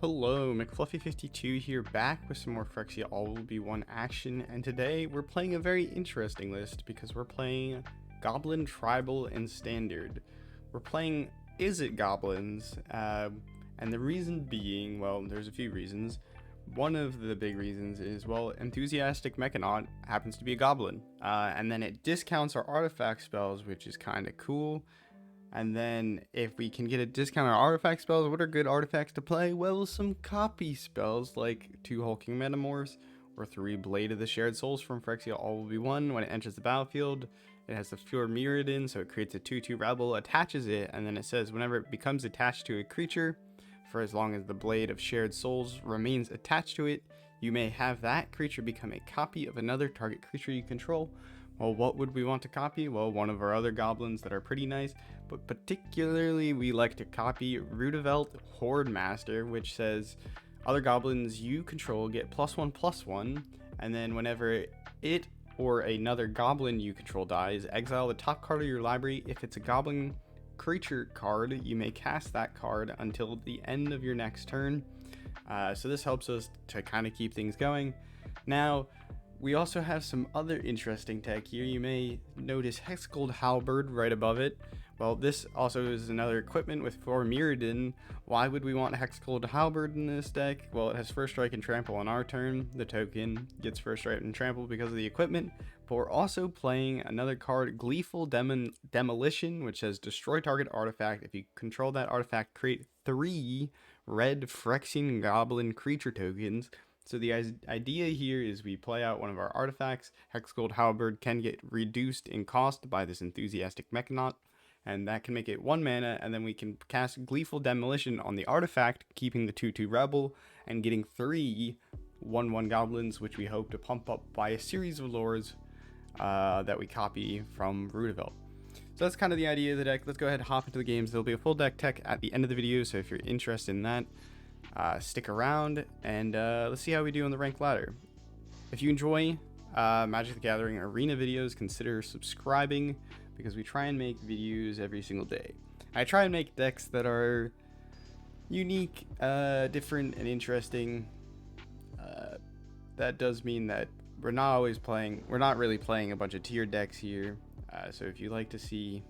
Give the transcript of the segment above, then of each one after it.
Hello, McFluffy52 here, back with some more Phyrexia All Will Be One action, and today we're playing a very interesting list because we're playing Goblin, Tribal, and Standard. We're playing Izzet Goblins, and the reason being, well, there's a few reasons. One of the big reasons is, well, Enthusiastic Mechanaut happens to be a Goblin, and then it discounts our artifact spells, which is kind of cool. And then if we can get a discount on artifact spells, what are good artifacts to play? Well, some copy spells like 2 Hulking Metamorphs or 3 Blade of the Shared Souls from Phyrexia All Will Be One. When it enters the battlefield, it has the Pure Mirrodin, so it creates a 2/2 Rebel, attaches it, and then it says whenever it becomes attached to a creature, for as long as the Blade of Shared Souls remains attached to it, you may have that creature become a copy of another target creature you control. Well, what would we want to copy? Well, one of our other goblins that are pretty nice, but particularly we like to copy Rundvelt Hordemaster, which says other goblins you control get +1/+1, and then whenever it or another goblin you control dies, exile the top card of your library. If it's a goblin creature card, you may cast that card until the end of your next turn. So this helps us to kind of keep things going. Now, we also have some other interesting tech here. You may notice Hexgold Halberd right above it. Well, this also is another equipment with 4 Mirrodin. Why would we want Hexgold Halberd in this deck? Well, it has First Strike and Trample on our turn. The token gets First Strike and Trample because of the equipment. But we're also playing another card, Gleeful Demolition, which says destroy target artifact. If you control that artifact, create 3 red Phyrexian Goblin creature tokens. So the idea here is we play out one of our artifacts. Hexgold Halberd can get reduced in cost by this Enthusiastic Mechanaut, and that can make it 1 mana, and then we can cast Gleeful Demolition on the artifact, keeping the 2/2 Rebel, and getting 3 1/1 goblins, which we hope to pump up by a series of lords that we copy from Rundvelt. So that's kind of the idea of the deck. Let's go ahead and hop into the games. There'll be a full deck tech at the end of the video, so if you're interested in that, stick around, and let's see how we do on the rank ladder. If you enjoy Magic the Gathering arena videos, consider subscribing, because we try and make videos every single day. I try and make decks that are unique, different, and interesting. That does mean that we're not really playing a bunch of tier decks here. So if you like to see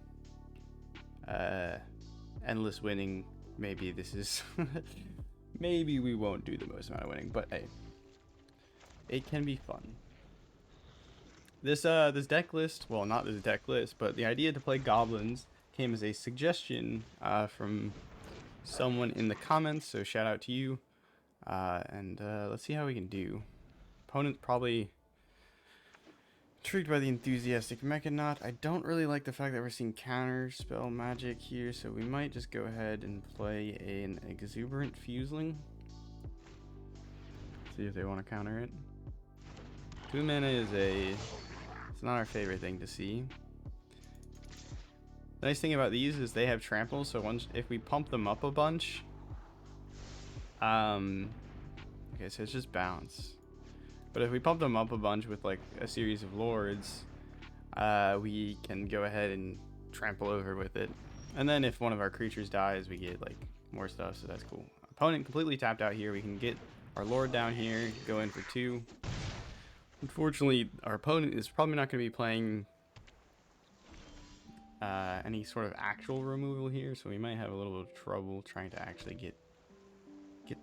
endless winning, maybe this is maybe we won't do the most amount of winning, but hey, it can be fun. This deck list, well, not this deck list, but the idea to play goblins came as a suggestion from someone in the comments, so shout out to you. And let's see how we can do. Opponent probably intrigued by the Enthusiastic Mechanaut. I don't really like the fact that we're seeing counter spell magic here, so we might just go ahead and play an Exuberant Fuseling. See if they want to counter it. 2 mana is it's not our favorite thing to see. The nice thing about these is they have trample, so if we pump them up a bunch, okay, so it's just bounce. But if we pump them up a bunch with like a series of lords, we can go ahead and trample over with it. And then if one of our creatures dies, we get like more stuff, so that's cool. Opponent completely tapped out here. We can get our lord down here, go in for 2. Unfortunately, our opponent is probably not going to be playing any sort of actual removal here, so we might have a little bit of trouble trying to actually get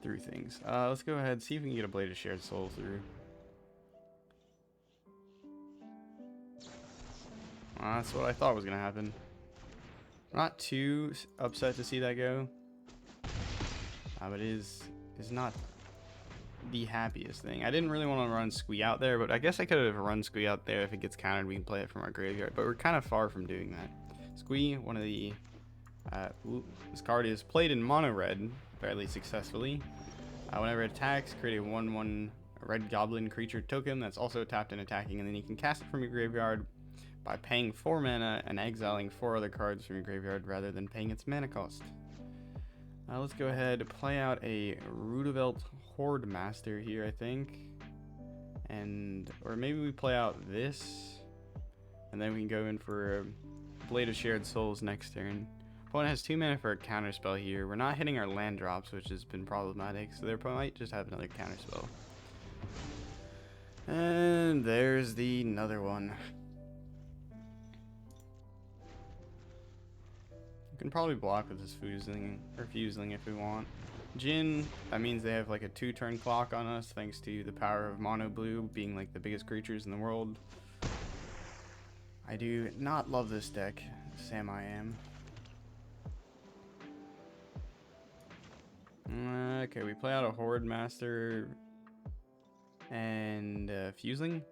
through things. Let's go ahead and see if we can get a Blade of Shared Soul through. That's what I thought was going to happen. Not too upset to see that go. But it is not the happiest thing. I didn't really want to run Squee out there, but I guess I could have run Squee out there. If it gets countered, we can play it from our graveyard. But we're kind of far from doing that. Squee, one of the... this card is played in mono red fairly successfully. Whenever it attacks, create a 1/1 red goblin creature token that's also tapped and attacking, and then you can cast it from your graveyard by paying 4 mana and exiling 4 other cards from your graveyard rather than paying its mana cost. Let's go ahead and play out a Rundvelt Hordemaster here, I think. Or maybe we play out this, and then we can go in for a Blade of Shared Souls next turn. Opponent has 2 mana for a counterspell here. We're not hitting our land drops, which has been problematic, so their opponent might just have another counterspell. And there's the another one. We can probably block with this Fuseling if we want. Jin, that means they have like a 2-turn clock on us, thanks to the power of mono blue being like the biggest creatures in the world. I do not love this deck, Sam I am. Okay, we play out a Hordemaster and Fuseling.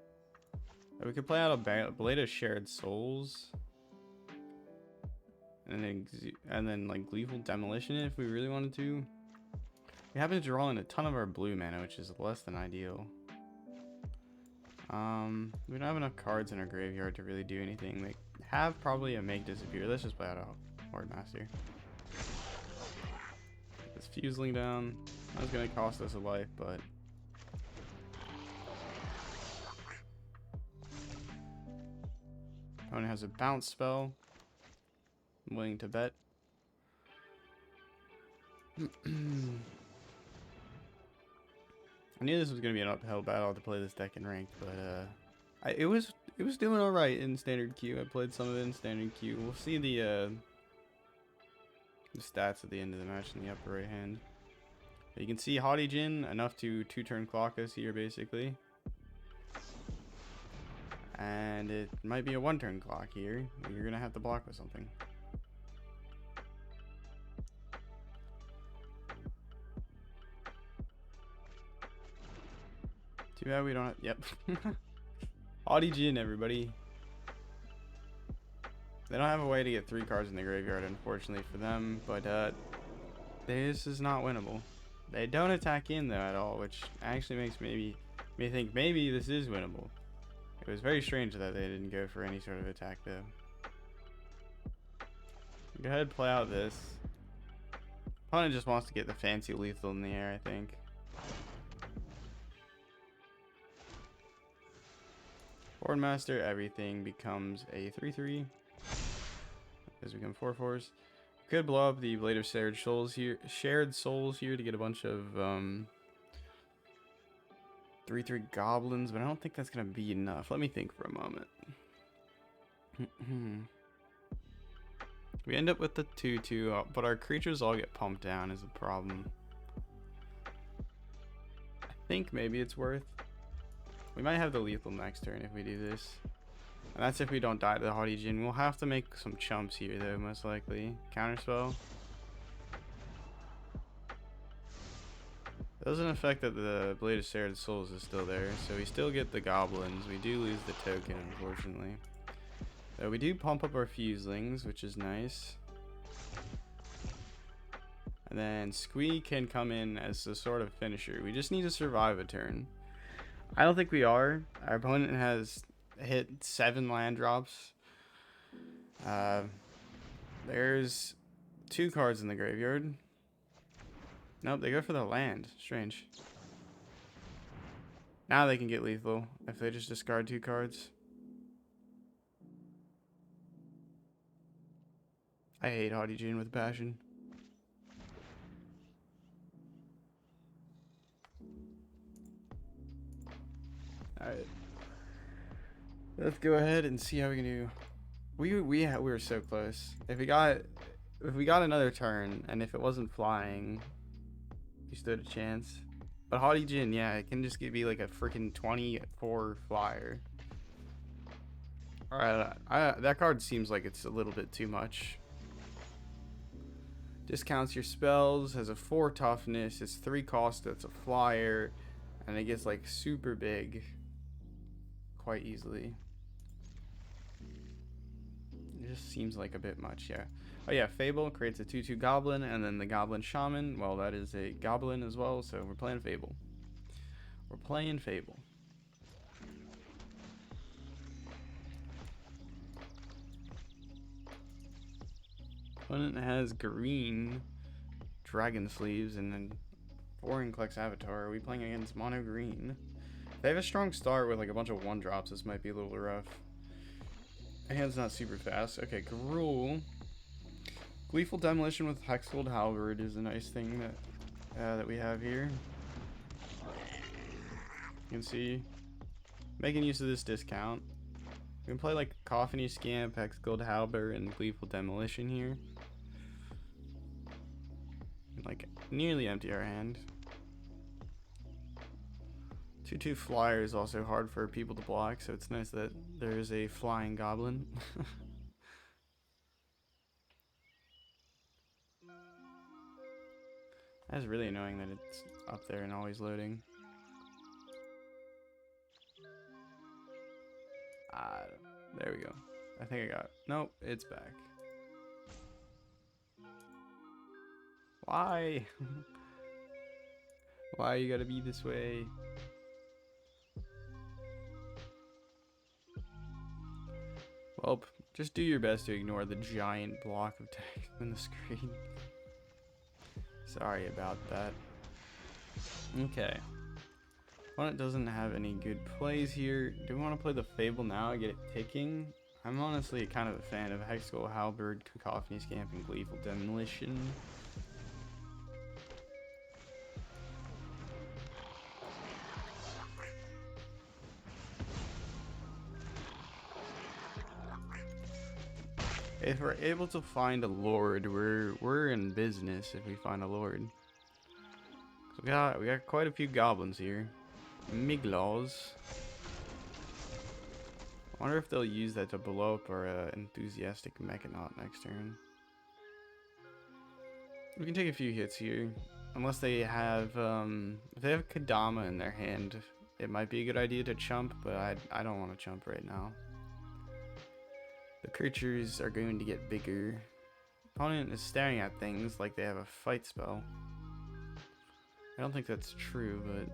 We could play out a Blade of Shared Souls. And then like Gleeful Demolition if we really wanted to. We happen to draw in a ton of our blue mana, which is less than ideal. We don't have enough cards in our graveyard to really do anything. We have probably a Make Disappear. Let's just play out a Hordemaster. This Fuseling down. That's gonna cost us a life, but opponent has a bounce spell. I'm willing to bet. I knew this was gonna be an uphill battle to play this deck in ranked, but it was doing all right in standard queue. I played some of it in standard queue. We'll see the stats at the end of the match in the upper right hand. You can see Haughty Jin enough to 2-turn clock us here basically, and it might be a 1-turn clock here. You're gonna have to block with something. Too bad we don't have, yep. Haughty Jin, everybody. They don't have a way to get 3 cards in the graveyard, unfortunately for them, but this is not winnable. They don't attack in though at all, which actually makes me think maybe this is winnable. It was very strange that they didn't go for any sort of attack though. Go ahead and play out this. Opponent just wants to get the fancy lethal in the air, I think. Hordemaster, everything becomes a 3/3. As we become 4/4s. Could blow up the Blade of Shared Souls here to get a bunch of 3/3 goblins, but I don't think that's gonna be enough. Let me think for a moment. We end up with the 2/2, but our creatures all get pumped down is the problem. I think maybe it's worth. We might have the lethal next turn if we do this. And that's if we don't die to the Haughty Jin. We'll have to make some chumps here though, most likely. Counterspell. It doesn't affect that the Blade of Shared Souls is still there, so we still get the goblins. We do lose the token, unfortunately. So we do pump up our Fuselings, which is nice. And then Squee can come in as a sort of finisher. We just need to survive a turn. I don't think we are. Our opponent has hit 7 land drops. There's 2 cards in the graveyard. Nope, they go for the land. Strange. Now they can get lethal if they just discard 2 cards. I hate Haughty Jin with passion. Alright. Let's go ahead and see how we can do. We were so close. If we got another turn, and if it wasn't flying, we stood a chance. But Haughty Jin, yeah, it can just be like a freaking 24 flyer. Alright, that card seems like it's a little bit too much. Discounts your spells, has a 4 toughness, it's 3 cost, it's a flyer, and it gets like super big quite easily. It just seems like a bit much, yeah. Oh yeah, Fable creates a 2/2 goblin, and then the goblin shaman, well, that is a goblin as well, so we're playing Fable. We're playing Fable. Opponent has green dragon sleeves and then Foreign Klex Avatar. Are we playing against mono green? They have a strong start with like a bunch of 1-drops. This might be a little rough. My hand's not super fast. Okay, Gruul. Gleeful Demolition with Hexgold Halberd is a nice thing that we have here. You can see, making use of this discount. We can play like Cacophony Scamp, Hexgold Halberd, and Gleeful Demolition here. And like nearly empty our hand. 2/2 flyer is also hard for people to block, so it's nice that there is a flying goblin. That's really annoying that it's up there and always loading. There we go. I think I got it. Nope, it's back. Why? Why you gotta be this way? Well, just do your best to ignore the giant block of text on the screen. Sorry about that. Okay. Opponent doesn't have any good plays here. Do we want to play the Fable now and get it ticking? I'm honestly kind of a fan of Hexgold Halberd, Cacophony Scamp, and Gleeful Demolition. If we're able to find a lord, we're in business if we find a lord. So we got quite a few goblins here. Miglaws. I wonder if they'll use that to blow up our Enthusiastic Mechanaut next turn. We can take a few hits here. Unless they have, if they have Kadama in their hand, it might be a good idea to chump, but I don't want to chump right now. The creatures are going to get bigger. Opponent is staring at things like they have a fight spell. I don't think that's true, but...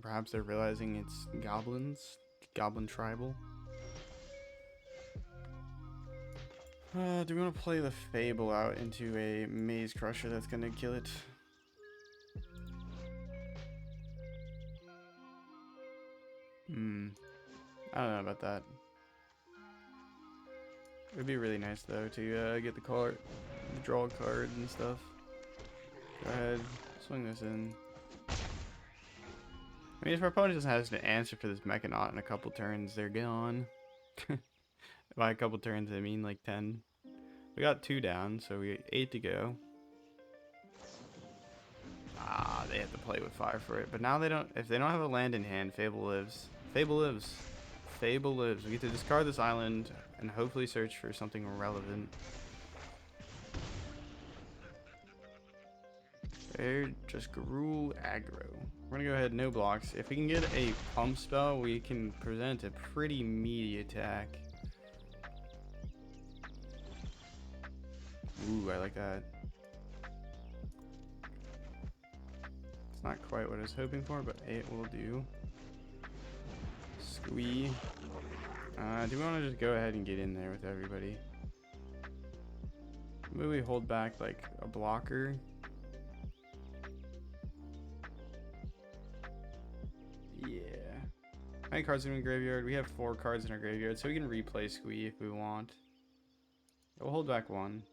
perhaps they're realizing it's goblins? Goblin tribal? Do we want to play the Fable out into a Maze Crusher that's going to kill it? I don't know about that. It would be really nice though to get the card, draw a card and stuff. Go ahead, swing this in. I mean, if our opponent doesn't have an answer for this Mechanaut in a couple turns, they're gone. By a couple turns, I mean like 10. We got 2 down, so we got 8 to go. They have to play with fire for it. But now they don't. If they don't have a land in hand, Fable lives. Fable lives. Fable lives. We get to discard this island and hopefully search for something relevant. They're just gruel aggro. We're gonna go ahead, no blocks. If we can get a pump spell, we can present a pretty meaty attack. Ooh, I like that. It's not quite what I was hoping for, but it will do. Squee. Do we want to just go ahead and get in there with everybody? Maybe we hold back like a blocker. Yeah. How many cards in the graveyard? We have 4 cards in our graveyard, so we can replay Squee if we want. We'll hold back 1.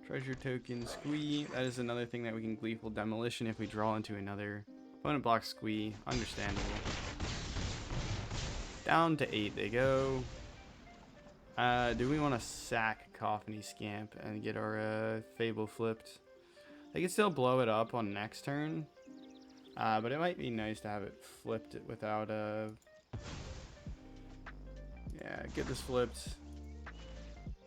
Treasure token, Squee. That is another thing that we can Gleeful Demolition if we draw into another. Opponent blocks Squee. Understandable. Down to 8 they go. Do we want to sack Cacophony Scamp and get our Fable flipped? They can still blow it up on next turn. But it might be nice to have it flipped without yeah, get this flipped.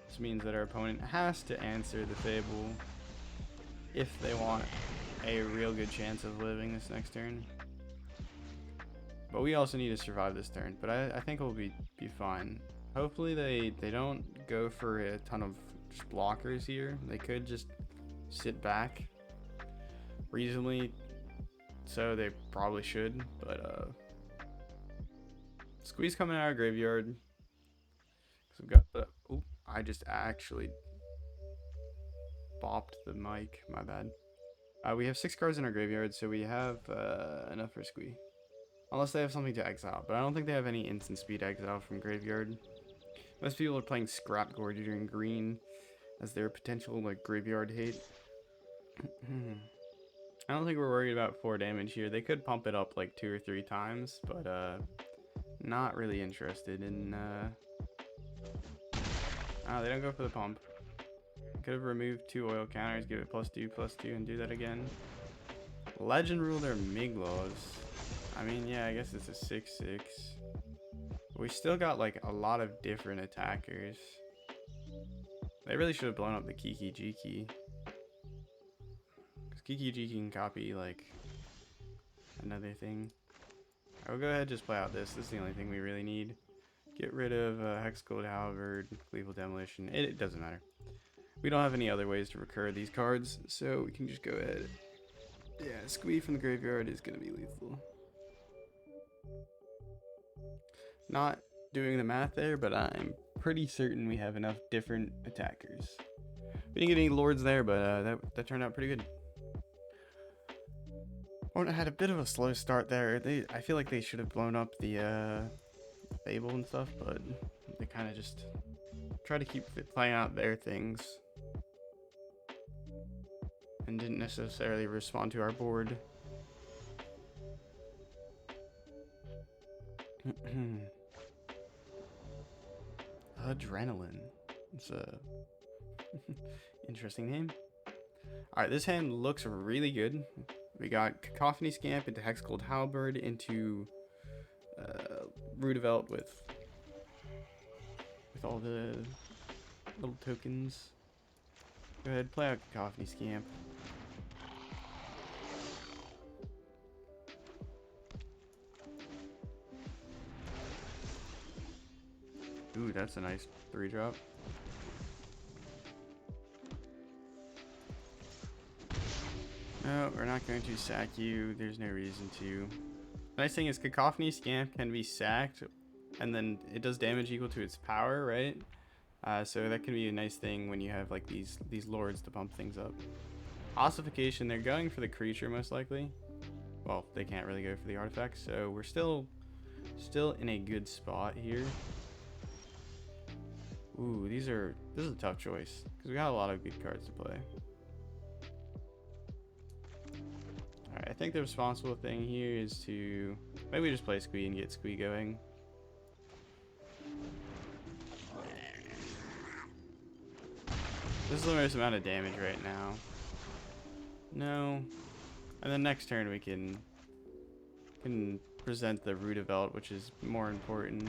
This means that our opponent has to answer the Fable if they want a real good chance of living this next turn. But we also need to survive this turn. But I think we'll be fine. Hopefully they don't go for a ton of just blockers here. They could just sit back reasonably. So they probably should. But Squee's coming out of our graveyard. So we've got the... Oop, I just actually bopped the mic. My bad. We have 6 cards in our graveyard, so we have enough for Squee. Unless they have something to exile, but I don't think they have any instant speed exile from graveyard. Most people are playing Scrap Gorger in green as their potential like graveyard hate. I don't think we're worried about 4 damage here. They could pump it up like 2 or 3 times, but not really interested in oh, they don't go for the pump. Could have removed 2 oil counters, give it +2/+2 and do that again. Legend rule their Miglaws. I mean, yeah, I guess it's a 6/6. We still got like a lot of different attackers. They really should have blown up the Kiki Jiki. Because Kiki Jiki can copy like another thing. I will go ahead and just play out this. This is the only thing we really need. Get rid of Hexgold Halberd, Gleeful Demolition. It doesn't matter. We don't have any other ways to recur these cards, so we can just go ahead. Yeah, Squee from the graveyard is going to be lethal. Not doing the math there, but I'm pretty certain we have enough different attackers. We didn't get any lords there, but that turned out pretty good. Opponent had a bit of a slow start there. I feel like they should have blown up the Fable and stuff, but they kind of just try to keep playing out their things and didn't necessarily respond to our board. Adrenaline. It's a interesting name. Alright, this hand looks really good. We got Cacophony Scamp into Hexgold Halberd into Rundvelt with all the little tokens. Go ahead, play out Cacophony Scamp. Ooh, that's a nice 3-drop. No, we're not going to sack you. There's no reason to. The nice thing is Cacophony Scamp can be sacked, and then it does damage equal to its power, right? So that can be a nice thing when you have like these lords to pump things up. Ossification, they're going for the creature most likely. Well, they can't really go for the artifact, so we're still in a good spot here. Ooh, this is a tough choice because we got a lot of good cards to play. Alright, I think the responsible thing here is to maybe just play Squee and get Squee going. This is the most amount of damage right now. No. And then next turn we can present the Rundvelt, which is more important.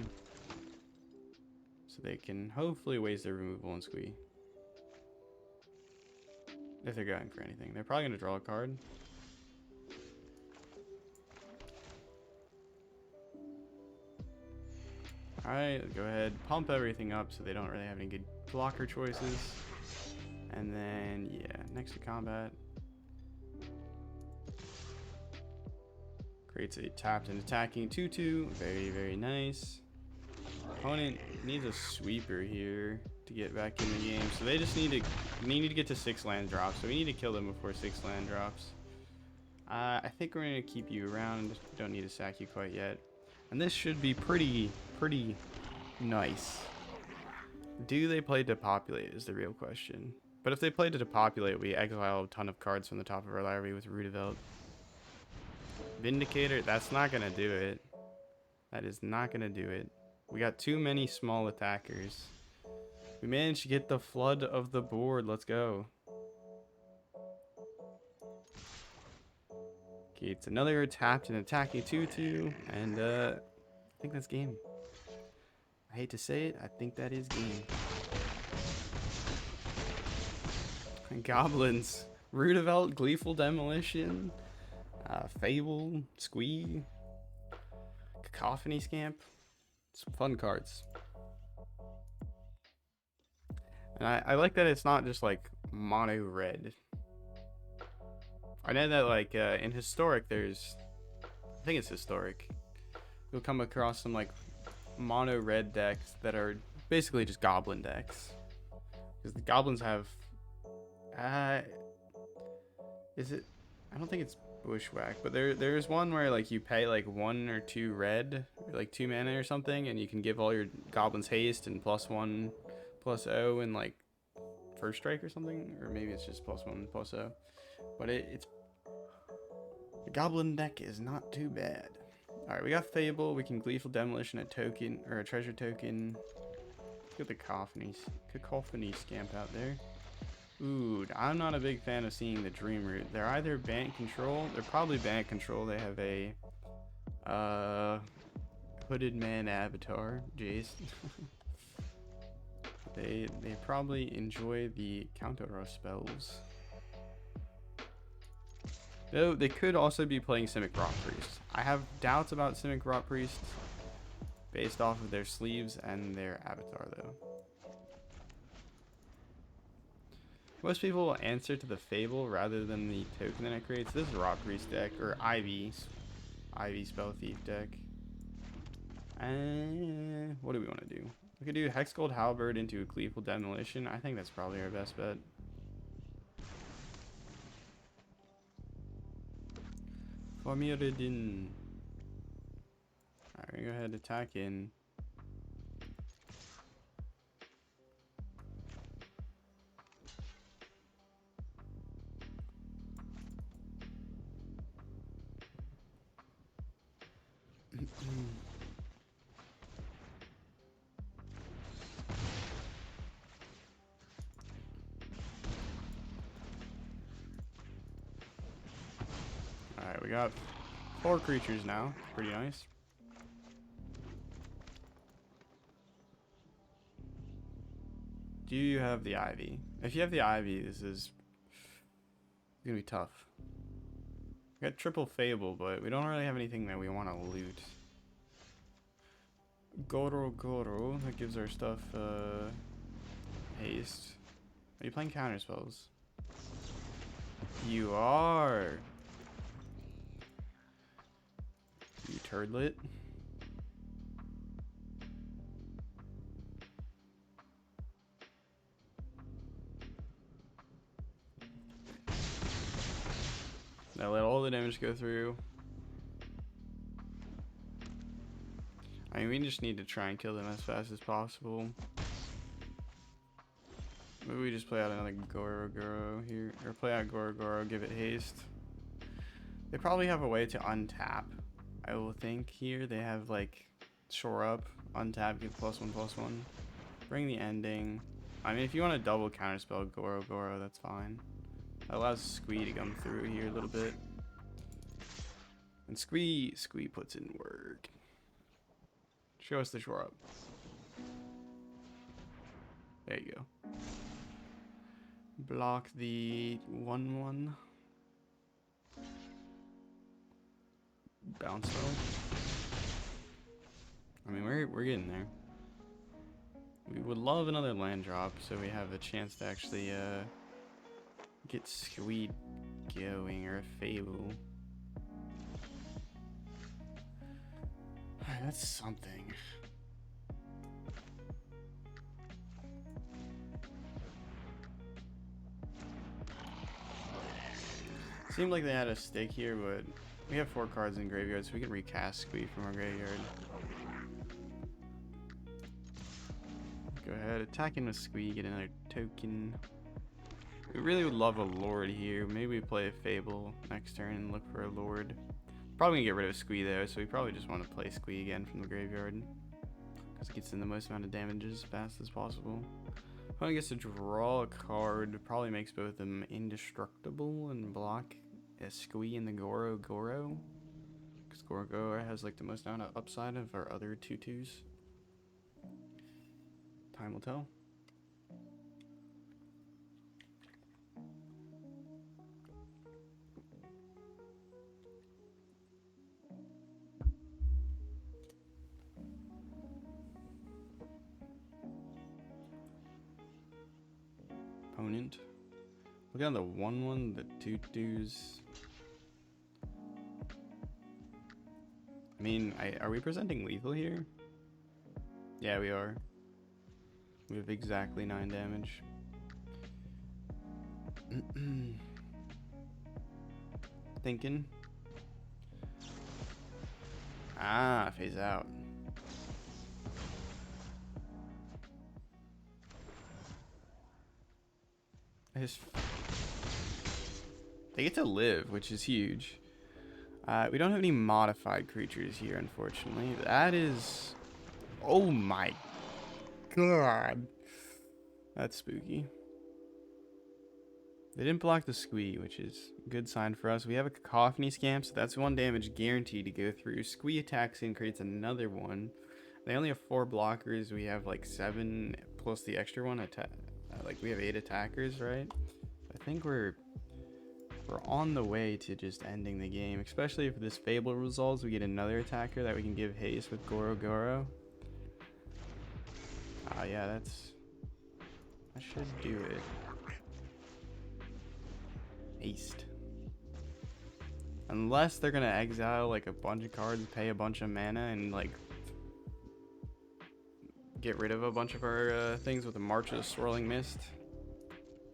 So they can hopefully waste their removal and Squee. If they're going for anything. They're probably going to draw a card. Alright, go ahead. Pump everything up so they don't really have any good blocker choices. And then, yeah, next to combat. Creates a tapped and attacking 2/2. Very, very nice. Opponent needs a sweeper here to get back in the game. So they just need to get to 6 land drops. So we need to kill them before 6 land drops. I think we're going to keep you around. Don't need to sack you quite yet. And this should be pretty nice. Do they play Depopulate is the real question. But if they play to Depopulate, we exile a ton of cards from the top of our library with Rundvelt. Vindicator, that's not going to do it. That is not going to do it. We got too many small attackers. We managed to get the flood of the board. Let's go. Okay, it's another tapped and attacking 2/2. And I think that's game. I hate to say it, I think that is game. Goblins. Rundvelt, Gleeful Demolition. Fable, Squee. Cacophony Scamp. Some fun cards. And I like that it's not just like mono red. I know that like in Historic there's, I think it's Historic, you'll come across some like mono red decks that are basically just goblin decks. Because the goblins have, is it, I don't think it's Bushwhack, but there's one where like you pay like 1 or 2 red, or like 2 mana or something, and you can give all your goblins haste and +1/+0 and like first strike or something, or maybe it's just +1/+0. But it's the goblin deck is not too bad. All right, we got Fable. We can Gleeful Demolition a token or a treasure token. Let's get the Cacophony Scamp out there. Ooh, I'm not a big fan of seeing the Dream Root. They're either ban control. They're probably ban control. They have a hooded man avatar, Jace. they probably enjoy the counter spells. Though they could also be playing Simic Rot Priest. I have doubts about Simic Rot Priest based off of their sleeves and their avatar though. Most people will answer to the Fable rather than the token that it creates. This is Rot Priest deck, or Ivy Spell Thief deck. And what do we want to do? We could do Hexgold Halberd into a Gleeful Demolition. I think that's probably our best bet. Formiridin. Alright, we're gonna go ahead and attack in. Alright, we got 4 creatures now. Pretty nice. Do you have the Ivy? If you have the Ivy, this is gonna be tough. We got triple Fable, but we don't really have anything that we want to loot. Goro-Goro, that gives our stuff haste. Are you playing counter spells? You are. You turdlet. Now let all the damage go through. I mean, we just need to try and kill them as fast as possible. Maybe we just play out another Goro-Goro here. Or play out Goro-Goro, give it haste. They probably have a way to untap, I will think here. They have like shore up, untap, give +1/+1. Bring the ending. I mean, if you want to double counterspell Goro-Goro, that's fine. That allows Squee to come through here a little bit. And Squee puts in work. Show us the shore up. There you go. Block the 1/1. Bounce spell. I mean, we're getting there. We would love another land drop so we have a chance to actually get Squee going, or a Fable. That's something. Seemed like they had a stake here, but we have 4 cards in graveyard, so we can recast Squee from our graveyard. Go ahead, attacking with Squee, get another token. We really would love a Lord here. Maybe we play a Fable next turn and look for a Lord. Probably gonna get rid of Squee though, so we probably just want to play Squee again from the graveyard, because it gets in the most amount of damage as fast as possible. Opponent gets to draw a card, probably makes both of them indestructible and block a Squee and the Goro-Goro, because Goro-Goro has like the most amount of upside of our other 2/2s. Time will tell. Opponent. Look at the 1/1, the 2/2s. I mean, are we presenting lethal here? Yeah, we are. We have exactly 9 damage. Thinking. Ah, phase out. They get to live, which is huge. We don't have any modified creatures here, unfortunately. That is... Oh my god. That's spooky. They didn't block the Squee, which is a good sign for us. We have a Cacophony Scamp, so that's 1 damage guaranteed to go through. Squee attacks in, creates another one. They only have 4 blockers. We have like 7 plus the extra one. Like we have 8 attackers, right? I think we're on the way to just ending the game, especially if this Fable resolves. We get another attacker that we can give haste with Goro-Goro. Yeah, that should do it. Haste. Unless they're gonna exile like a bunch of cards, pay a bunch of mana, and like get rid of a bunch of our things with a March of the Swirling Mist.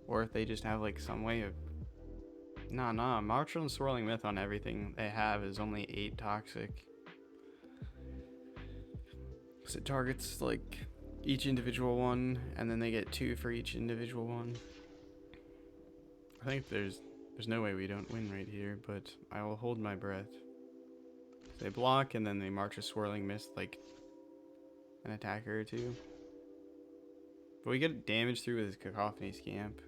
Or if they just have like some way of... Nah, March of the Swirling Mist on everything they have is only 8 toxic. So it targets like each individual one, and then they get 2 for each individual one. I think there's no way we don't win right here, but I will hold my breath. They block, and then they March a Swirling Mist like an attacker or 2. But we get damage through with his Cacophony Scamp.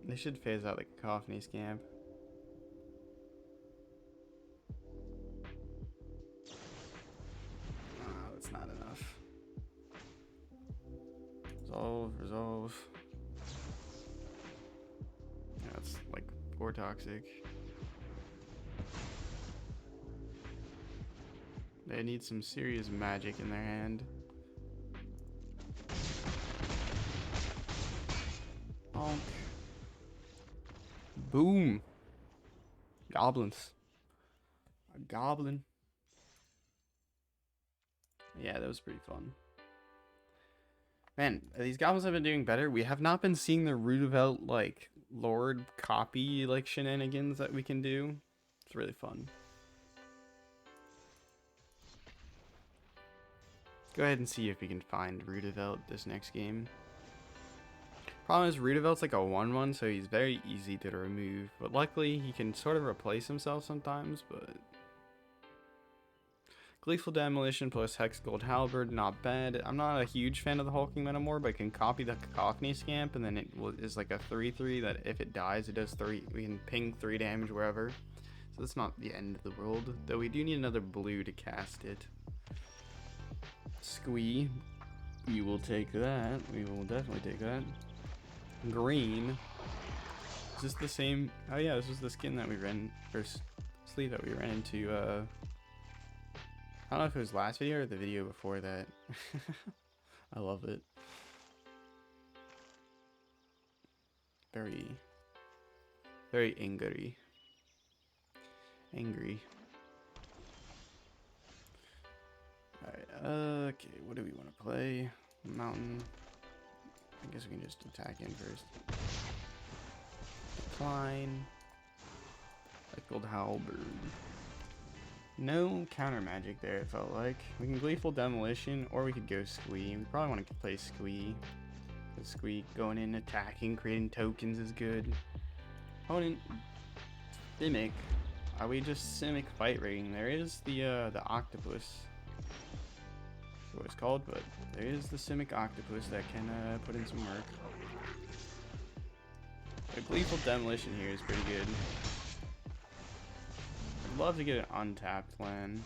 They should phase out the Cacophony Scamp. Oh, that's not enough. Resolve. Yeah, it's like 4 toxic. They need some serious magic in their hand. Honk. Boom. Goblins. A goblin. Yeah, that was pretty fun. Man, these goblins have been doing better. We have not been seeing the Rundvelt like Lord copy like shenanigans that we can do. It's really fun. Go ahead and see if we can find Rundvelt this next game. Problem is, Rundvelt's like a 1/1, so he's very easy to remove. But luckily, he can sort of replace himself sometimes, but... Gleeful Demolition plus Hexgold Halberd, not bad. I'm not a huge fan of the Hulking Metamorph, but I can copy the Cacophony Scamp, and then it is like a 3/3 that if it dies, it does 3. We can ping 3 damage wherever. So that's not the end of the world. Though we do need another blue to cast it. Squee. We will take that. We will definitely take that. Green. Is this the same? Oh yeah, this was the skin that we ran, or sleeve that we ran into, I don't know if it was last video or the video before that. I love it. Very angry. Alright, okay, what do we want to play? Mountain. I guess we can just attack in first. Decline. Hexgold Halberd. No counter magic there, it felt like. We can Gleeful Demolition, or we could go Squee. We probably want to play Squee. Because Squee going in, attacking, creating tokens is good. Opponent. Simic. Are we just Simic fight rating? There is the octopus. That's what it's called, but there is the Simic octopus that can put in some work. The Gleeful Demolition here is pretty good. I'd love to get an untapped land.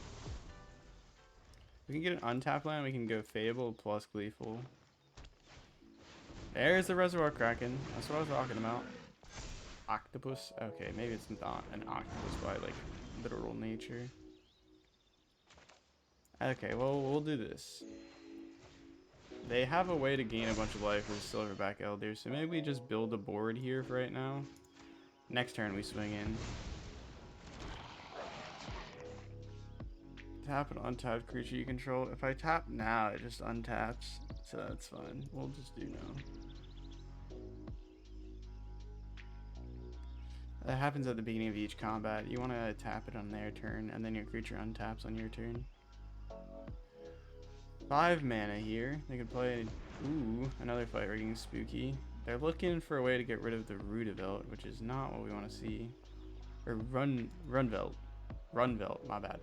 If we can get an untapped land, we can go Fable plus Gleeful. There's the Reservoir Kraken. That's what I was talking about. Octopus? Okay, maybe it's not an octopus by like literal nature. Okay, well, we'll do this. They have a way to gain a bunch of life with Silverback Elder, so maybe we just build a board here for right now. Next turn we swing in. Tap an untapped creature you control. If I tap now, it just untaps, so that's fine. We'll just do now. That happens at the beginning of each combat. You want to tap it on their turn, and then your creature untaps on your turn. 5 mana here. They could play, ooh, another Fight Rigging Spooky. They're looking for a way to get rid of the Rundvelt, which is not what we want to see. Or Rundvelt. Rundvelt, my bad.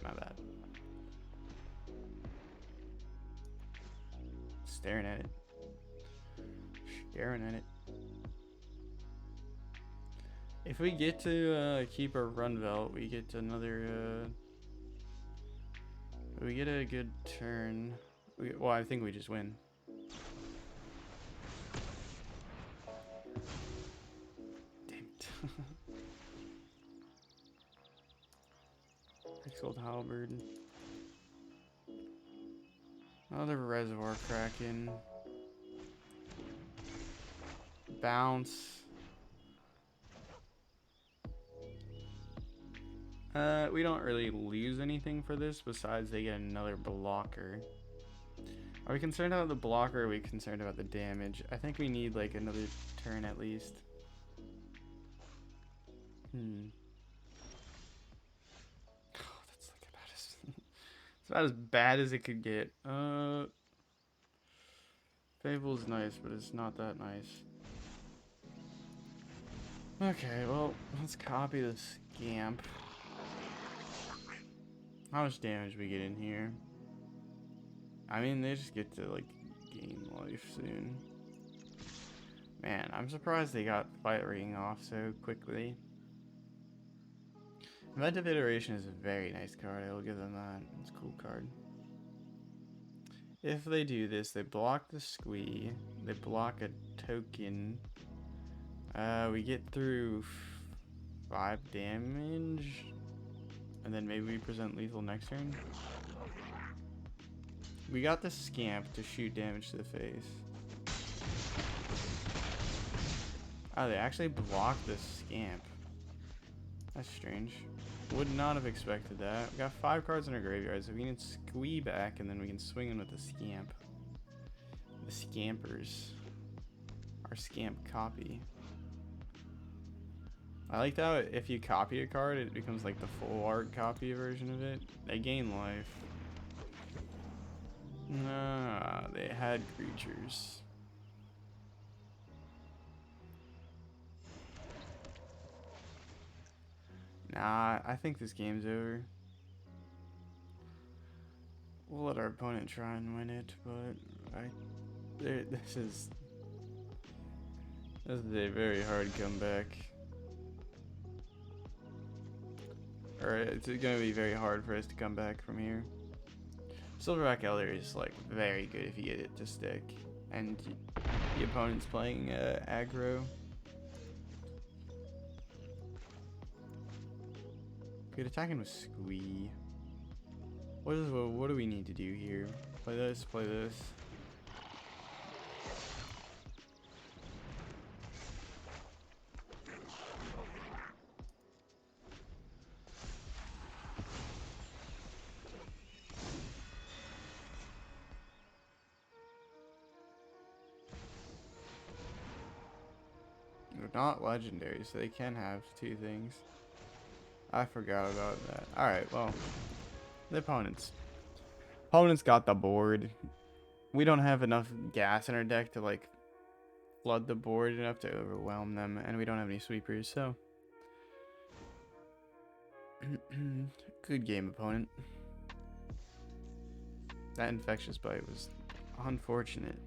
Staring at it. If we get to keep our Rundvelt, we get another, we get a good turn. Well, I think we just win. Damn it. Hexgold Halberd. Another Reservoir Kraken. Bounce. We don't really lose anything for this besides they get another blocker. Are we concerned about the blocker or are we concerned about the damage? I think we need like another turn at least. Oh, that's like it's about as bad as it could get. Fable's nice, but it's not that nice. Okay, well, let's copy the Scamp. How much damage we get in here? I mean, they just get to, like, gain life soon. Man, I'm surprised they got Fight Rigging off so quickly. Inventive Iteration is a very nice card. I will give them that. It's a cool card. If they do this, they block the Squee. They block a token. We get through 5 damage. And then maybe we present lethal next turn. We got the Scamp to shoot damage to the face. Oh, they actually blocked the Scamp. That's strange. Would not have expected that. We got 5 cards in our graveyard, so we can Squee back and then we can swing in with the Scamp. The Scampers. Our Scamp copy. I like how if you copy a card, it becomes like the full art copy version of it. They gain life. Nah, they had creatures. Nah, I think this game's over. We'll let our opponent try and win it, but this is a very hard comeback. Or it's gonna be very hard for us to come back from here. Silverback Elder is like very good if you get it to stick, and the opponent's playing aggro. Good attacking with Squee. What do we need to do here? Play this, play this. They're not legendary, so they can have 2 things. I forgot about that. Alright, well, the opponents got the board. We don't have enough gas in our deck to like flood the board enough to overwhelm them, and we don't have any sweepers, so good game, opponent. That Infectious Bite was unfortunate.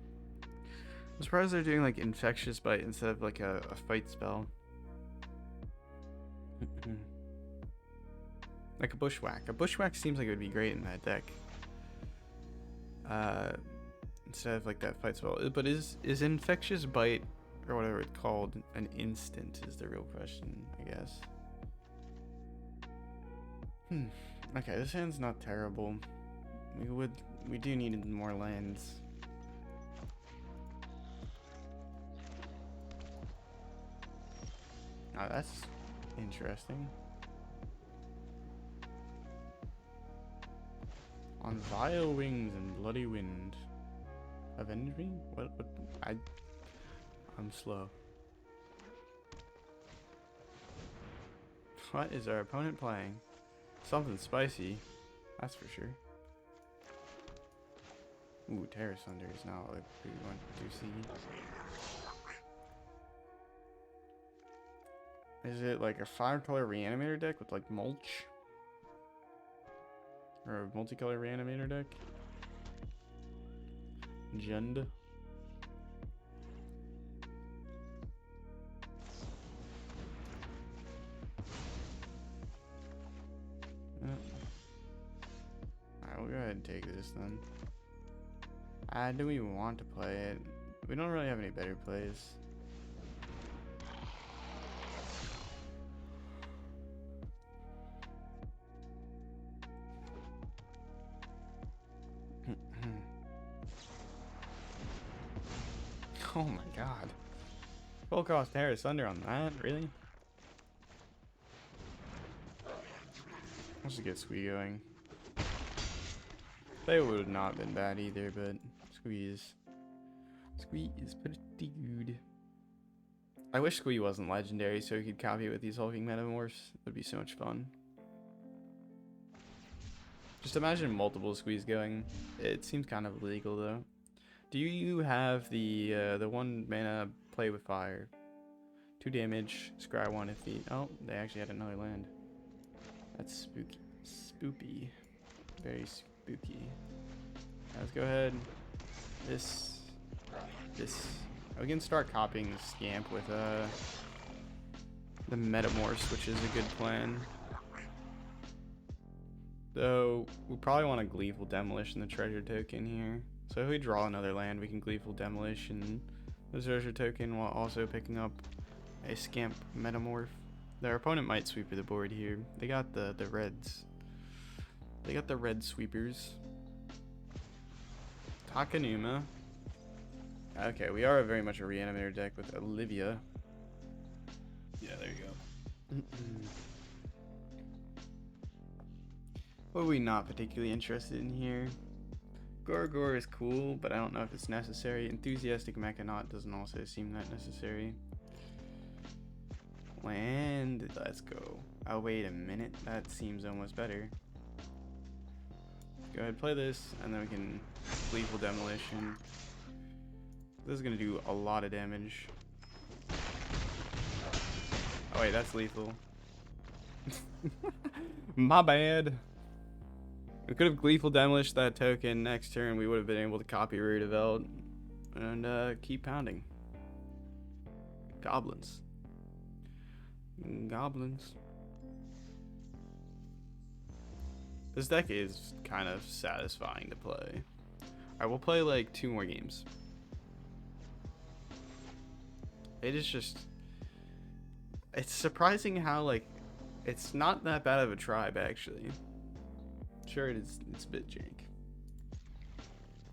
I'm surprised they're doing like Infectious Bite instead of like a fight spell. Like a Bushwhack. A Bushwhack seems like it would be great in that deck. Instead of like that fight spell. But is Infectious Bite, or whatever it's called, an instant is the real question, I guess. Okay, this hand's not terrible. We do need more lands. Oh, that's interesting. On vile wings and bloody wind. Avenge me? What? I'm slow. What is our opponent playing? Something spicy, that's for sure. Ooh, Terra Thunder is now a big one to see. Is it like a 5-color reanimator deck with like mulch? Or a multicolor reanimator deck? Jund. Alright, we'll go ahead and take this then. Do we want to play it? We don't really have any better plays. Oh my god. Full cost Terra Thunder on that? Really? Let's just get Squee going. They would have not been bad either, but Squee is pretty good. I wish Squee wasn't legendary so we could copy it with these Hulking Metamorphs. It would be so much fun. Just imagine multiple Squees going. It seems kind of illegal though. Do you have the 1 mana play with fire? 2 damage, scry 1 if the... Oh, they actually had another land. That's spooky. Spoopy. Very spooky. Let's go ahead. This. We can start copying the Scamp with the Metamorphs, which is a good plan. Though, we probably want a Gleeful Demolition, the treasure token here. So if we draw another land, we can Gleeful Demolition the treasure token while also picking up a Scamp Metamorph. Their opponent might sweeper the board here. They got the reds. They got the red sweepers. Takanuma. Okay, we are very much a reanimator deck with Olivia. Yeah, there you go. What are we not particularly interested in here? Goro-Goro is cool, but I don't know if it's necessary. Enthusiastic Mechanaut doesn't also seem that necessary. Land, let's go. Oh, wait a minute. That seems almost better. Go ahead, play this, and then we can Gleeful Demolition. This is going to do a lot of damage. Oh, wait, that's lethal. My bad. We could have Gleeful Demolished that token next turn. We would have been able to copy Rundvelt and keep pounding. Goblins. Goblins. This deck is kind of satisfying to play. Alright, we'll play like 2 more games. It is just... It's surprising how, like, it's not that bad of a tribe, actually. Sure, it's a bit jank.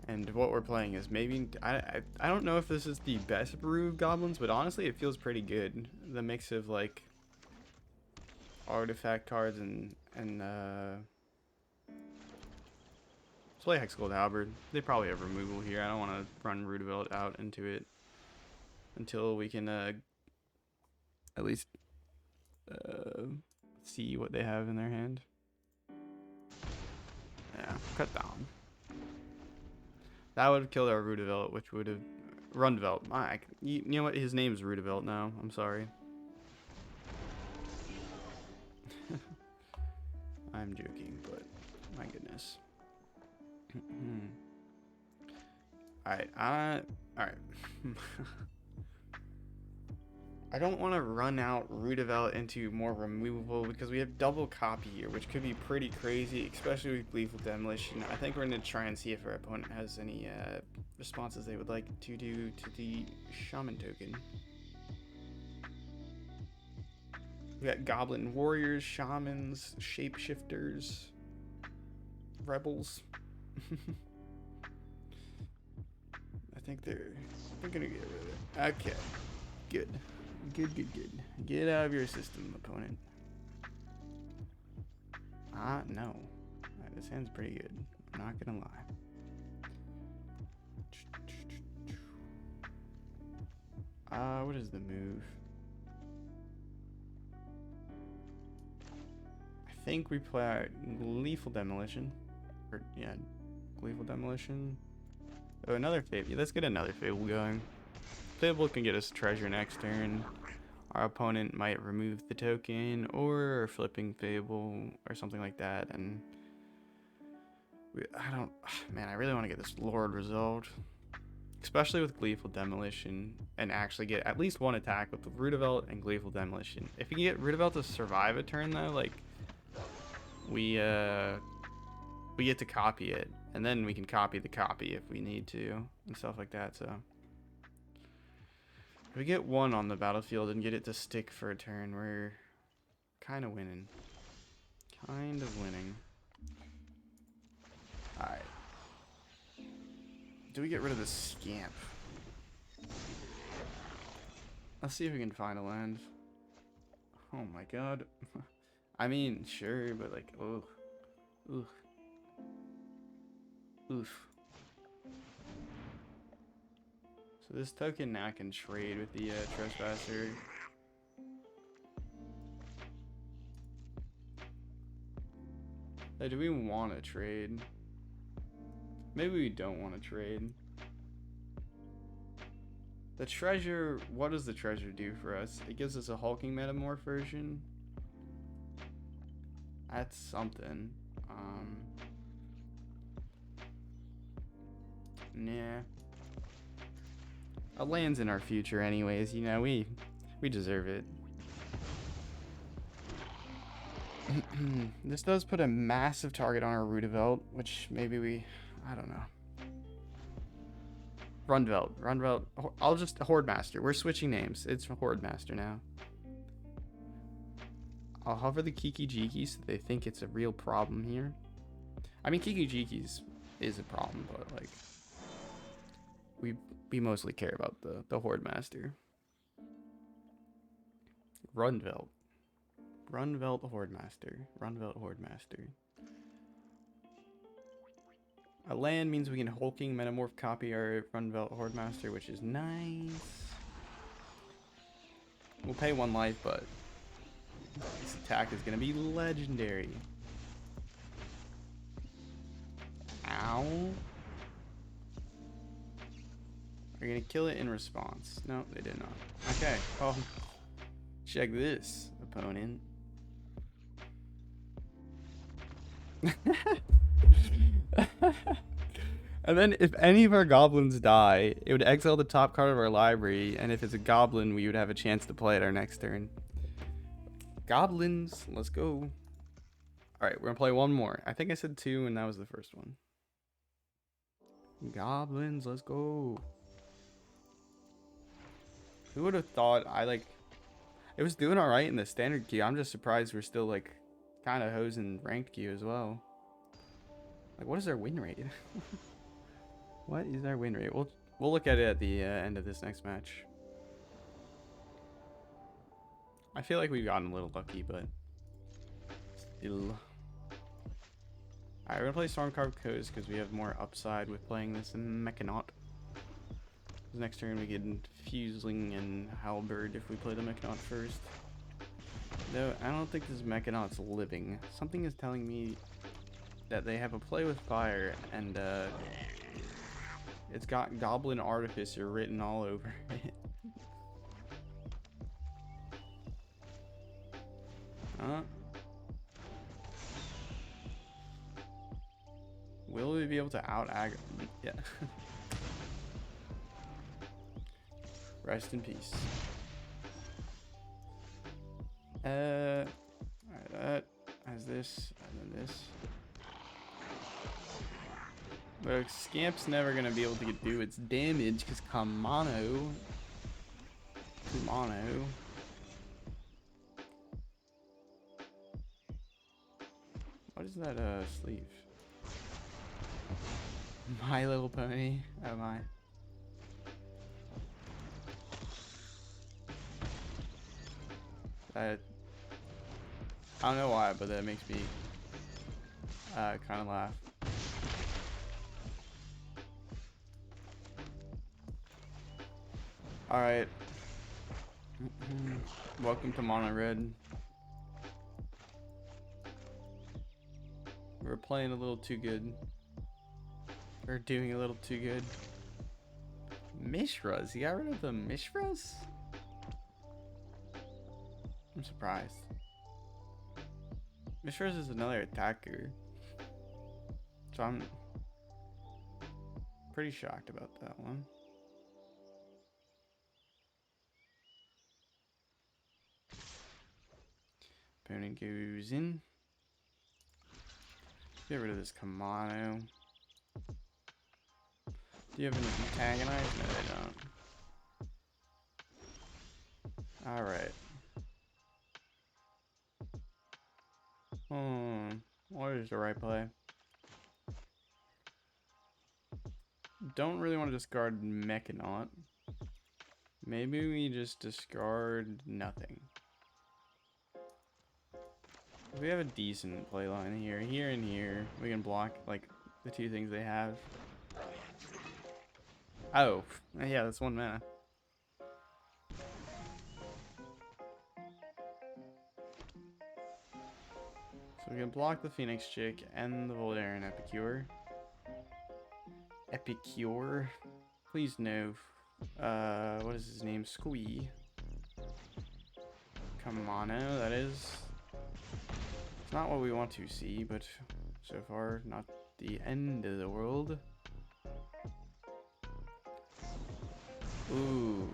And what we're playing is maybe... I don't know if this is the best brew of Goblins, but honestly, it feels pretty good. The mix of, like, artifact cards and let's play Hexgold Halberd. They probably have removal here. I don't want to run Rundvelt out into it until we can at least see what they have in their hand. Yeah, cut down. That would have killed our Rundvelt, which would have... Rundvelt. You know what? His name's Rundvelt now. I'm sorry. I'm joking, but my goodness. Alright, alright. I don't want to run out Rundvelt into more removable because we have double copy here, which could be pretty crazy, especially with Gleeful Demolition. I think we're going to try and see if our opponent has any responses they would like to do to the Shaman token. We got Goblin Warriors, Shamans, Shapeshifters, Rebels. I think they're gonna get rid of it. Okay, good. Get out of your system, opponent. No. This hand's pretty good. I'm not gonna lie. What is the move? think we play Gleeful Demolition. Or, yeah, Gleeful Demolition. Oh, another Fable. Yeah, let's get another Fable going. Fable can get us treasure next turn. Our opponent might remove the token or flipping Fable or something like that. And man, I really want to get this Lord resolved. Especially with Gleeful Demolition, and actually get at least one attack with the Rundvelt and Gleeful Demolition. If you can get Rundvelt to survive a turn though, like we get to copy it, and then we can copy the copy if we need to and stuff like that. So if we get one on the battlefield and get it to stick for a turn, we're kind of winning. Kind of winning. All right. Do we get rid of the Scamp? Let's see if we can find a land. Oh my god. I mean, sure, but like, oh. Oof. Oof. So this token now can trade with the Trespasser. Do we want to trade? Maybe we don't want to trade. The treasure, what does the treasure do for us? It gives us a Hulking Metamorph version. That's something. Nah. A land's in our future anyways, you know, we deserve it. This does put a massive target on our Rundvelt, which maybe I don't know. Rundvelt. I'll just Hordemaster. We're switching names. It's Hordemaster now. I'll hover the Kiki Jiki so they think it's a real problem here. I mean, Kiki Jiki's is a problem, but like we mostly care about the Hordemaster. Rundvelt Hordemaster. A land means we can Hulking Metamorph copy our Rundvelt Hordemaster, which is nice. We'll pay 1 life, but this attack is going to be legendary. Ow. Are you going to kill it in response? No, they did not. Okay, well, check this, opponent. And then if any of our goblins die, it would exile the top card of our library, and if it's a goblin, we would have a chance to play it our next turn. Goblins, let's go. Alright, we're gonna play one more. I think I said 2 and that was the first one. Goblins, let's go. Who would have thought it was doing alright in the standard queue. I'm just surprised we're still like kind of hosing ranked queue as well. Like, what is our win rate? What is our win rate? We'll look at it at the end of this next match. I feel like we've gotten a little lucky, but still. Alright, we're gonna play Stormcarved Coast because we have more upside with playing this Mechanaut. Next turn we get Fuseling and Halberd if we play the Mechanaut first. No, I don't think this Mechanaut's living. Something is telling me that they have a play with fire, and it's got Goblin Artificer written all over it. Will we be able to out-aggro? Yeah. Rest in peace. Alright, that has this, and then this. But Scamp's never gonna be able to do its damage because Kumano. What is that sleeve? My Little Pony. Oh my. I don't know why, but that makes me kind of laugh. Alright. Welcome to Mono Red. we're playing a little too good. We're doing a little too good. Mishras? He got rid of the Mishras? I'm surprised. Mishras is another attacker. So I'm pretty shocked about that one. Opponent goes in. Get rid of this Kamano. Do you have any antagonize? No, they don't. Alright. What is the right play? Don't really want to discard Mechanaut. Maybe we just discard nothing. We have a decent play line here. Here and here. We can block, like, the two things they have. Oh. Yeah, that's 1 mana. So we can block the Phoenix Chick and the Voldaren Epicure. Epicure? Please no. What is his name? Squee. Kamano, that is. It's not what we want to see, but so far, not the end of the world. Ooh.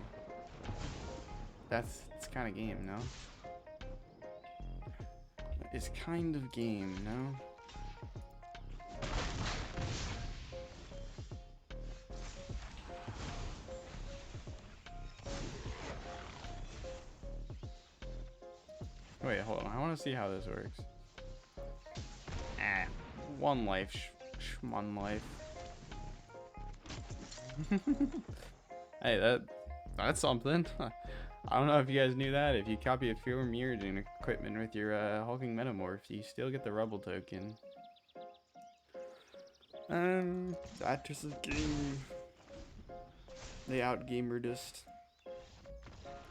It's kind of game, no? It's kind of game, no? Wait, hold on. I want to see how this works. 1 life. One life. Hey, that's something. I don't know if you guys knew that. If you copy a Fear Mirrored in equipment with your Hulking Metamorph, you still get the Rebel token. That just a game. They outgamered us.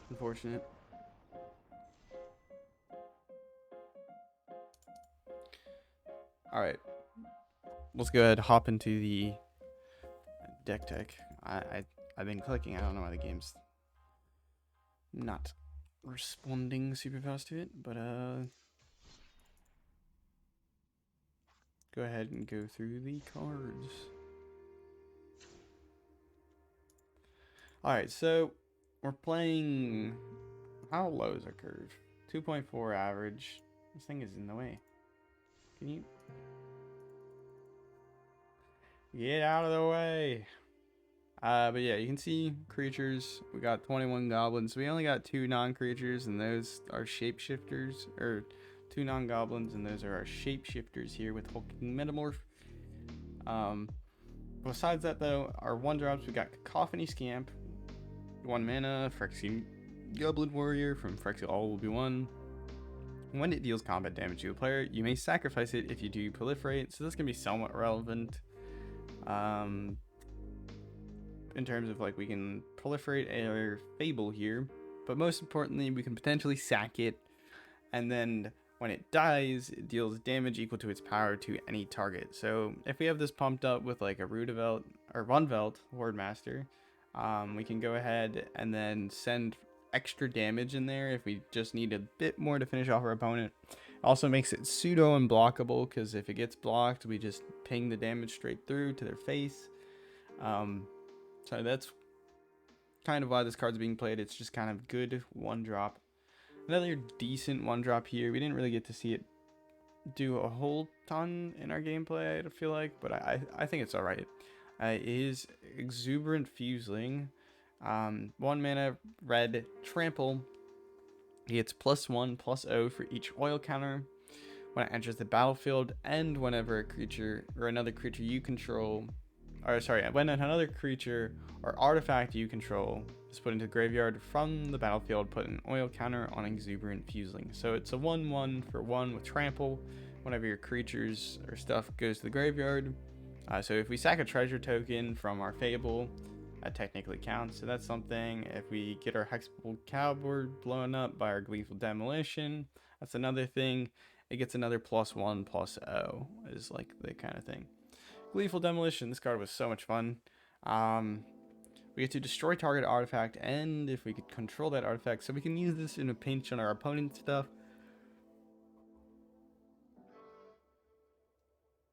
Unfortunate. Alright. Let's go ahead and hop into the deck tech. I've been clicking. I don't know why the game's not responding super fast to it, but go ahead and go through the cards. Alright, so we're playing. How low is our curve? 2.4 average. This thing is in the way. Can you get out of the way? But yeah, you can see creatures. We got 21 goblins. We only got 2 non-creatures, and those are shapeshifters, or 2 non-goblins, and those are our shapeshifters here with Hulking Metamorph. Besides that, though, our 1-drops, we got Cacophony Scamp, 1 mana, Phyrexian Goblin Warrior from Phyrexian All will be 1. When it deals combat damage to a player, you may sacrifice it if you do proliferate, so this can be somewhat relevant. In terms of, like, we can proliferate a Fable here, but most importantly, we can potentially sack it, and then when it dies, it deals damage equal to its power to any target. So if we have this pumped up with like a Rundvelt Hordemaster, we can go ahead and then send extra damage in there if we just need a bit more to finish off our opponent. Also makes it pseudo unblockable, because if it gets blocked, we just ping the damage straight through to their face. So that's kind of why this card's being played. It's just kind of good 1-drop. Another decent 1-drop here. We didn't really get to see it do a whole ton in our gameplay, I feel like, but I think it's alright. It is Exuberant Fuseling. 1 mana, red, trample. He gets +1/+0 for each oil counter when it enters the battlefield, and whenever a creature or another creature you control, when another creature or artifact you control is put into the graveyard from the battlefield, put an oil counter on Exuberant Fuseling. So it's a 1/1 for 1 with trample whenever your creatures or stuff goes to the graveyard. So if we sack a treasure token from our Fable, that technically counts. So that's something. If we get our Hexgold Halberd blown up by our Gleeful Demolition, that's another thing. it gets another +1/+0 is like the kind of thing. Gleeful Demolition, this card was so much fun. We get to destroy target artifact, and if we could control that artifact, so we can use this in a pinch on our opponent's stuff.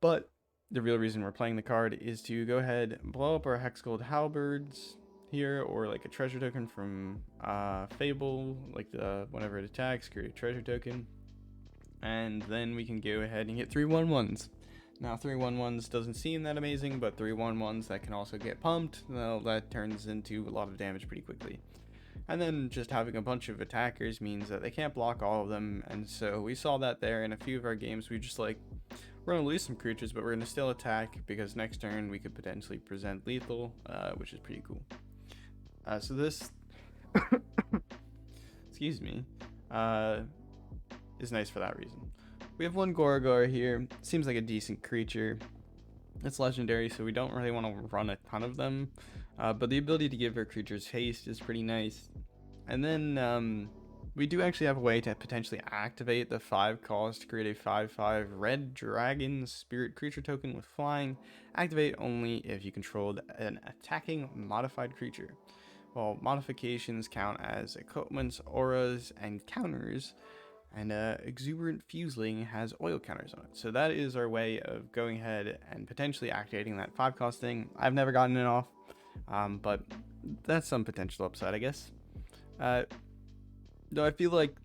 But the real reason we're playing the card is to go ahead and blow up our Hexgold Halberds here, or like a treasure token from Fable, like whenever it attacks, create a treasure token. And then we can go ahead and get 3/1/1s. Now 3/1/1s doesn't seem that amazing, but 3/1/1s that can also get pumped, well, that turns into a lot of damage pretty quickly. And then just having a bunch of attackers means that they can't block all of them, and so we saw that there in a few of our games. We just like, we're gonna lose some creatures, but we're gonna still attack because next turn we could potentially present lethal, which is pretty cool. So this, excuse me, is nice for that reason. We have one Goro-Goro here. Seems like a decent creature. It's legendary, so we don't really want to run a ton of them. But the ability to give our creatures haste is pretty nice. And then we do actually have a way to potentially activate the 5 cost to create a 5/5 red dragon spirit creature token with flying. Activate only if you controlled an attacking modified creature. Well, modifications count as equipments, auras, and counters. And Exuberant Fuseling has oil counters on it. So that is our way of going ahead and potentially activating that 5 cost thing. I've never gotten it off, but that's some potential upside, I guess. Though I feel like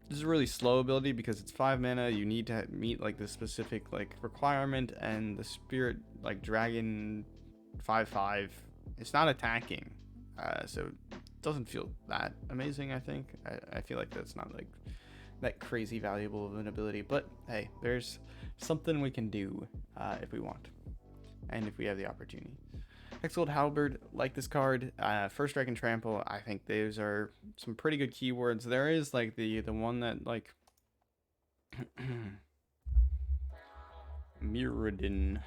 this is a really slow ability because it's 5 mana. You need to meet like the specific like requirement, and the spirit like dragon 5/5, it's not attacking, so it doesn't feel that amazing. I think I feel like that's not like that crazy valuable of an ability, but hey, there's something we can do if we want, and if we have the opportunity. Hexgold Halberd, like this card. First Strike and Trample, I think those are some pretty good keywords. There is like the one that like Mirrodin.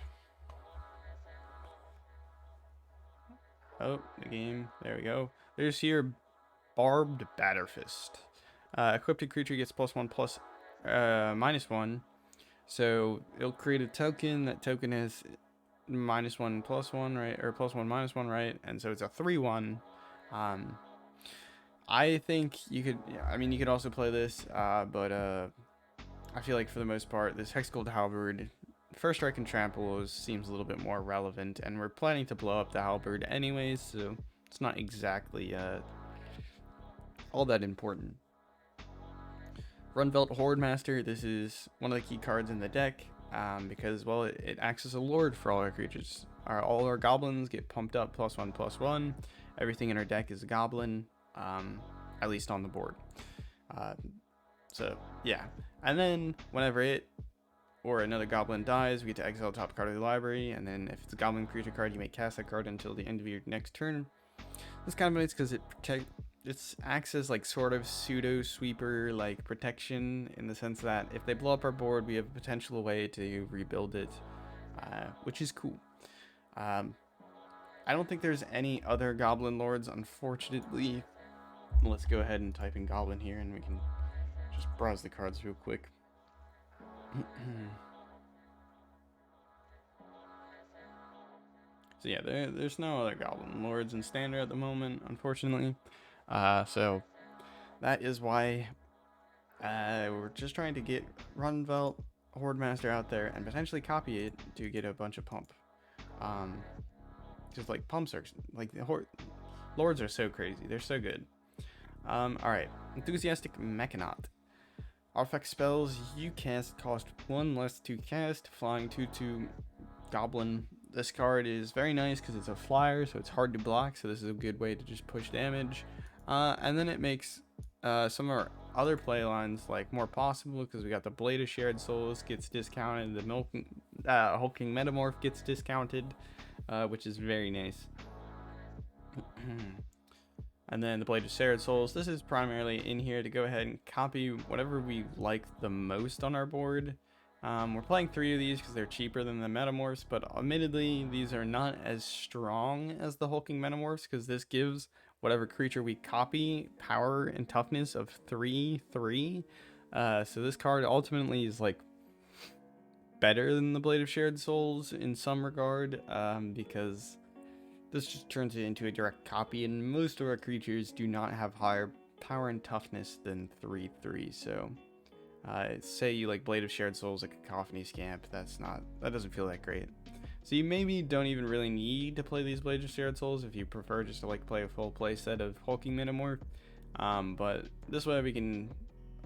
Oh, the game. There we go. There's here Barbed Batterfist. Equipped creature gets +1/+1. So it'll create a token. That token has -1/+1, right? Or +1/-1, right? And so it's a 3/1. I think you could, I mean, you could also play this, but I feel like for the most part, this Hexgold Halberd, First Strike and Trample seems a little bit more relevant, and we're planning to blow up the Halberd anyways, so it's not exactly all that important. Rundvelt Hordemaster, this is one of the key cards in the deck, because, well, it acts as a lord for all our creatures. All our goblins get pumped up +1/+1. Everything in our deck is a goblin, at least on the board. So, yeah. And then, whenever it or another goblin dies, we get to exile top card of the library, and then if it's a goblin creature card, you may cast that card until the end of your next turn. This kind of nice because it acts as like sort of pseudo sweeper like protection, in the sense that if they blow up our board, we have a potential way to rebuild it, which is cool. I don't think there's any other goblin lords, unfortunately. Let's go ahead and type in goblin here, and we can just browse the cards real quick. So yeah, there's no other goblin lords in standard at the moment, unfortunately. So that is why we're just trying to get Rundvelt Hordemaster out there and potentially copy it to get a bunch of pump. Just like pumps are like the lords are so crazy, they're so good. All right, Enthusiastic Mechanaut. Artifact spells you cast cost 1 less to cast. Flying 2/2 goblin. This card is very nice because it's a flyer, so it's hard to block, so this is a good way to just push damage. And then it makes some of our other play lines like more possible, because we got the Blade of Shared Souls gets discounted, the Hulking Metamorph gets discounted, which is very nice. And then the Blade of Shared Souls, this is primarily in here to go ahead and copy whatever we like the most on our board. We're playing 3 of these because they're cheaper than the Metamorphs, but admittedly these are not as strong as the Hulking Metamorphs, because this gives whatever creature we copy power and toughness of 3/3. So this card ultimately is like better than the Blade of Shared Souls in some regard, because this just turns it into a direct copy, and most of our creatures do not have higher power and toughness than 3/3. So say you like Blade of Shared Souls, like Cacophony Scamp, that doesn't feel that great. So you maybe don't even really need to play these Blades of Shared Souls if you prefer just to like play a full play set of Hulking Metamorph. But this way we can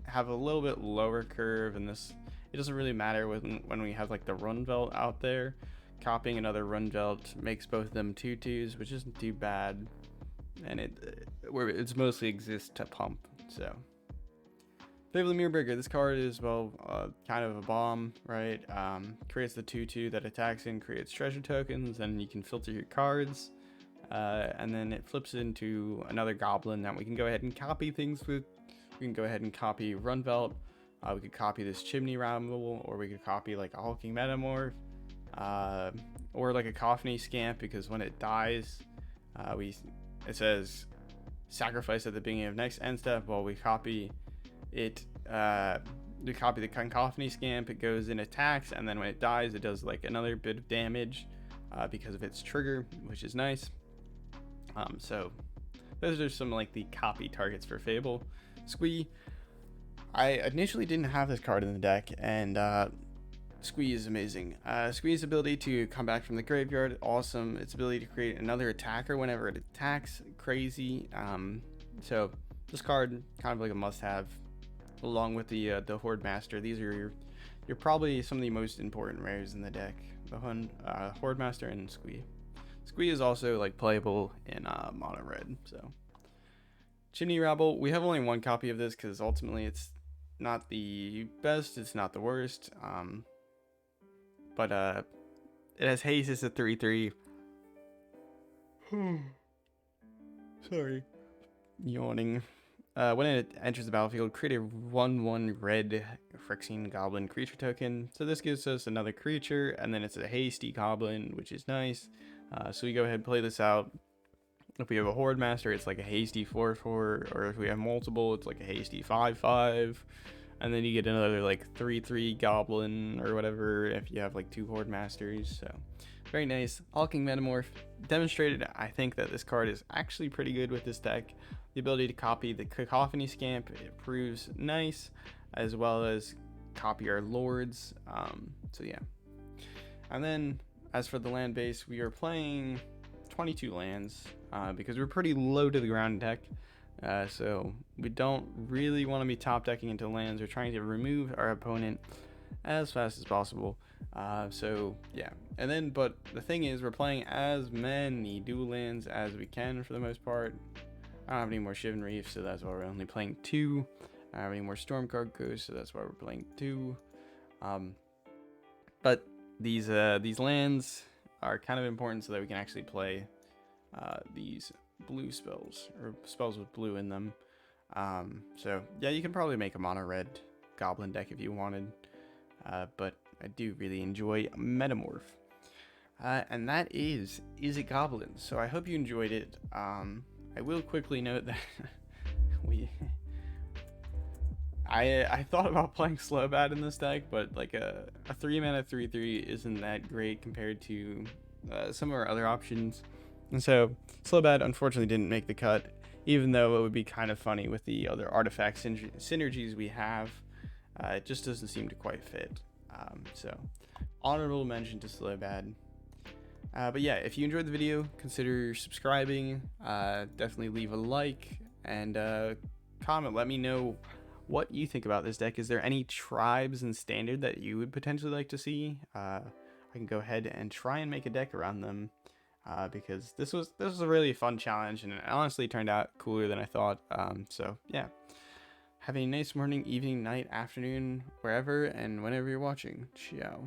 have a little bit lower curve, and it doesn't really matter when we have like the Rundvelt out there. Copying another Rundvelt makes both of them 2/2s, which isn't too bad, and it's mostly exists to pump. So Fable the Mirrorbreaker, this card is, well, kind of a bomb, right? Creates the 2/2 that attacks and creates treasure tokens, and you can filter your cards. And then it flips into another goblin that we can go ahead and copy things with. We can go ahead and copy Rundvelt. We could copy this Chimney Rabble, or we could copy like a Hulking Metamorph, or like a Cacophony Scamp, because when it dies, it says sacrifice at the beginning of next end step. Well, we copy it, we copy the Cacophony Scamp, it goes in attacks, and then when it dies, it does like another bit of damage because of its trigger, which is nice. So those are some like the copy targets for Fable. Squee, I initially didn't have this card in the deck, and Squee is amazing. Squee's ability to come back from the graveyard, awesome. Its ability to create another attacker whenever it attacks, crazy. So this card, kind of like a must-have, along with the Hordemaster. These are you're probably some of the most important rares in the deck. The Hordemaster and Squee. Squee is also like playable in mono red. So Chimney Rabble, we have only one copy of this because ultimately it's not the best, it's not the worst. But it has haste, it's a 3/3. Sorry, yawning. When it enters the battlefield, create a 1/1 red Phyrexian Goblin creature token. So this gives us another creature, and then it's a hasty goblin, which is nice. So we go ahead and play this out. If we have a Hordemaster, it's like a hasty 4/4, or if we have multiple, it's like a hasty 5/5. And then you get another like 3/3 goblin or whatever if you have like 2 Hordemasters. So very nice. Hulking Metamorph demonstrated, I think, that this card is actually pretty good with this deck. The ability to copy the Cacophony Scamp, it proves nice, as well as copy our lords. So yeah. And then as for the land base, we are playing 22 lands because we're pretty low to the ground deck. So we don't really want to be top decking into lands. We're trying to remove our opponent as fast as possible. So yeah, and then but the thing is, we're playing as many dual lands as we can for the most part. I don't have any more Shivan Reef, so that's why we're only playing 2. I don't have any more Stormcarved Coast, so that's why we're playing 2. But these lands are kind of important so that we can actually play these blue spells, or spells with blue in them. So yeah, you can probably make a mono red goblin deck if you wanted, but I do really enjoy Metamorph. And that is Izzet Goblins. So I hope you enjoyed it. I will quickly note that I thought about playing Slowbad in this deck, but like a 3-mana 3/3 isn't that great compared to some of our other options. And so Slowbad unfortunately didn't make the cut, even though it would be kind of funny with the other artifact synergies we have. It just doesn't seem to quite fit. So honorable mention to Slowbad. But yeah, if you enjoyed the video, consider subscribing. Definitely leave a like and comment. Let me know what you think about this deck. Is there any tribes in Standard that you would potentially like to see? I can go ahead and try and make a deck around them. Because this was a really fun challenge, and it honestly turned out cooler than I thought. So yeah, have a nice morning, evening, night, afternoon, wherever and whenever you're watching. Ciao.